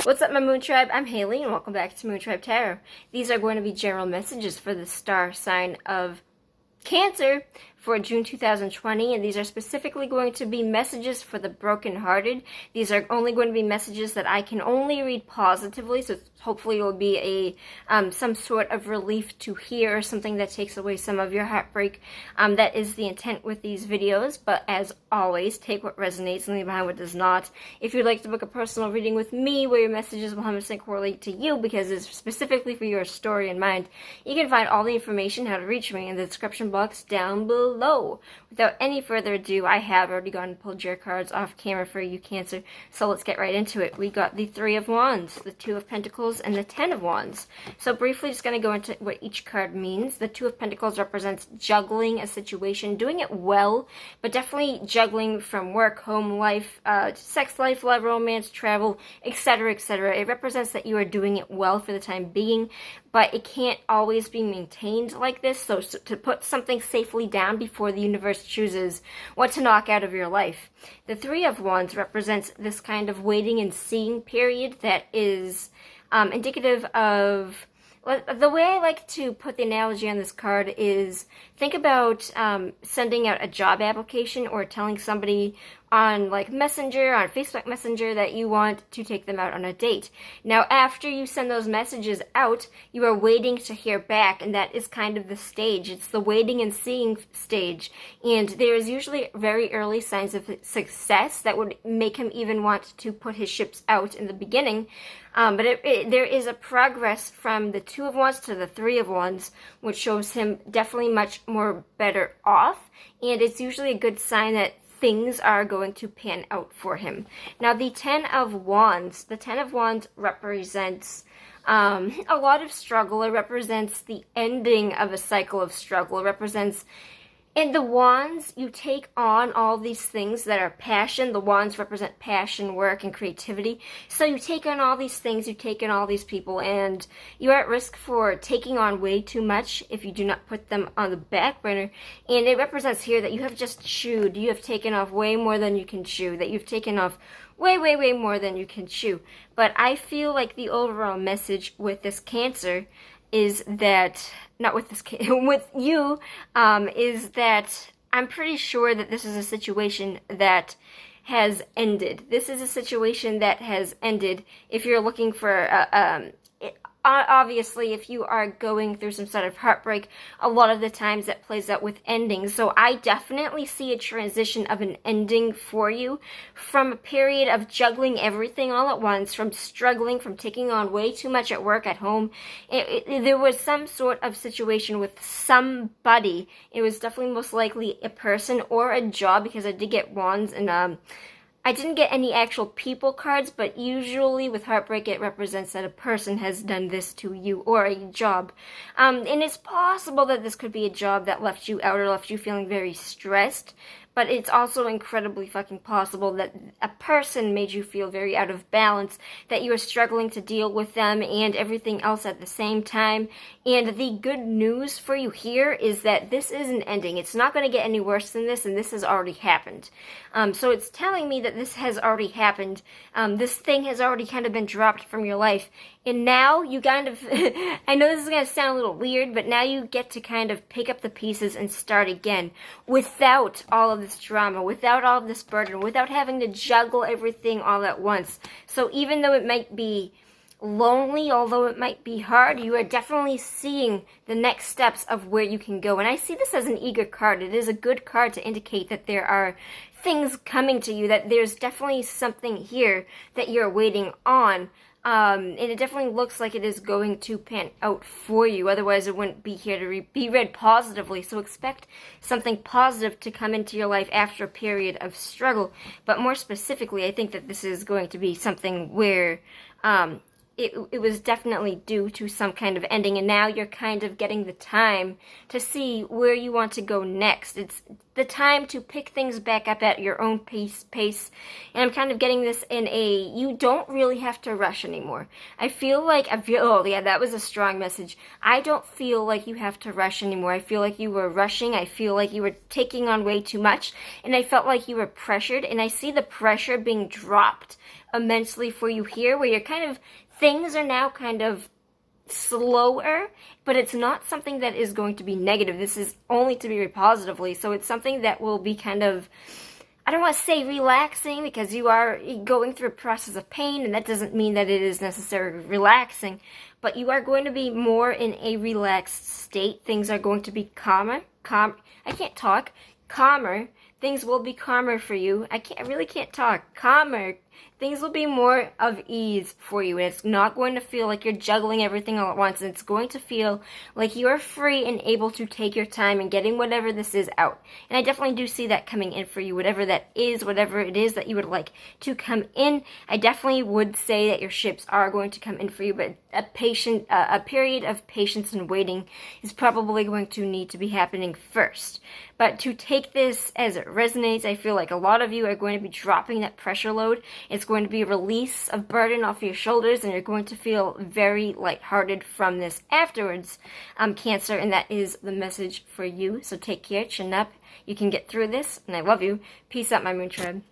What's up, my Moon Tribe? I'm Haley, and welcome back to Moon Tribe Tarot. These are going to be general messages for the star sign of Cancer for June 2020, and these are specifically going to be messages for the brokenhearted. These are only going to be messages that I can only read positively, so hopefully it will be a some sort of relief to hear, or something that takes away some of your heartbreak. That is the intent with these videos, but as always, take what resonates and leave behind what does not. If you'd like to book a personal reading with me, where your messages will 100% correlate to you because it's specifically for your story in mind, you can find all the information how to reach me in the description box down below. Without any further ado, I have already gone and pulled your cards off camera for you, Cancer, so let's get right into it. We got the Three of Wands, the Two of Pentacles, and the Ten of Wands. So briefly, just going to go into what each card means. The Two of Pentacles represents juggling a situation, doing it well, but definitely juggling from work, home life, sex life, love, romance, travel, etc., etc. It represents that you are doing it well for the time being, but it can't always be maintained like this. So to put something safely down before the universe chooses what to knock out of your life. The Three of Wands represents this kind of waiting and seeing period that is indicative of, the way I like to put the analogy on this card is, think about sending out a job application or telling somebody on like Messenger, on Facebook Messenger, that you want to take them out on a date. Now, after you send those messages out, you are waiting to hear back, and that is kind of the stage. It's the waiting and seeing stage, and there is usually very early signs of success that would make him even want to put his ships out in the beginning. But there is a progress from the Two of Wands to the Three of Wands, which shows him definitely much more better off, and it's usually a good sign that things are going to pan out for him. Now, the Ten of Wands represents a lot of struggle. It represents the ending of a cycle of struggle. It represents, in the Wands, you take on all these things that are passion. The Wands represent passion, work, and creativity. So you take on all these things, you take in all these people, and you're at risk for taking on way too much if you do not put them on the back burner. And it represents here that you have just chewed. You have taken off way more than you can chew. That you've taken off way, way, way more than you can chew. But I feel like the overall message with this Cancer is that, not with this, with you, is that I'm pretty sure that this is a situation that has ended. This is a situation that has ended. If you're looking for obviously, if you are going through some sort of heartbreak, a lot of the times that plays out with endings. So I definitely see a transition of an ending for you, from a period of juggling everything all at once, from struggling, from taking on way too much at work, at home. There was some sort of situation with somebody. It was definitely most likely a person or a job, because I did get Wands, and I didn't get any actual people cards, but usually with heartbreak it represents that a person has done this to you, or a job. And it's possible that this could be a job that left you out or left you feeling very stressed, but it's also incredibly fucking possible that a person made you feel very out of balance, that you are struggling to deal with them and everything else at the same time. And the good news for you here is that this is an ending. It's not going to get any worse than this, and this has already happened. So it's telling me that this has already happened. This thing has already kind of been dropped from your life. And now you kind of, I know this is going to sound a little weird, but now you get to kind of pick up the pieces and start again without all of this drama, without all of this burden, without having to juggle everything all at once. So even though it might be lonely, although it might be hard, you are definitely seeing the next steps of where you can go. And I see this as an eager card. It is a good card to indicate that there are things coming to you, that there's definitely something here that you're waiting on. And it definitely looks like it is going to pan out for you. Otherwise, it wouldn't be here to be read positively. So expect something positive to come into your life after a period of struggle. But more specifically, I think that this is going to be something where it was definitely due to some kind of ending, and now you're kind of getting the time to see where you want to go next. the time to pick things back up at your own pace. And I'm kind of getting this in you don't really have to rush anymore. Oh yeah, that was a strong message. I don't feel like you have to rush anymore. I feel like you were rushing. I feel like you were taking on way too much, and I felt like you were pressured, and I see the pressure being dropped immensely for you here, where things are now kind of slower, but it's not something that is going to be negative. This is only to be positively, so it's something that will be kind of, I don't want to say relaxing, because you are going through a process of pain, and that doesn't mean that it is necessarily relaxing, but you are going to be more in a relaxed state. Things are going to be calmer. Calmer. Things will be calmer for you. I really can't talk. Calmer. Things will be more of ease for you, and it's not going to feel like you're juggling everything all at once, and it's going to feel like you are free and able to take your time and getting whatever this is out. And I definitely do see that coming in for you, whatever that is, whatever it is that you would like to come in. I definitely would say that your ships are going to come in for you, but a period of patience and waiting is probably going to need to be happening first. But to take this as it resonates, I feel like a lot of you are going to be dropping that pressure load. It's going to be a release of burden off your shoulders, and you're going to feel very lighthearted from this afterwards, Cancer, and that is the message for you. So take care, chin up. You can get through this, and I love you. Peace out, my Moon Tribe.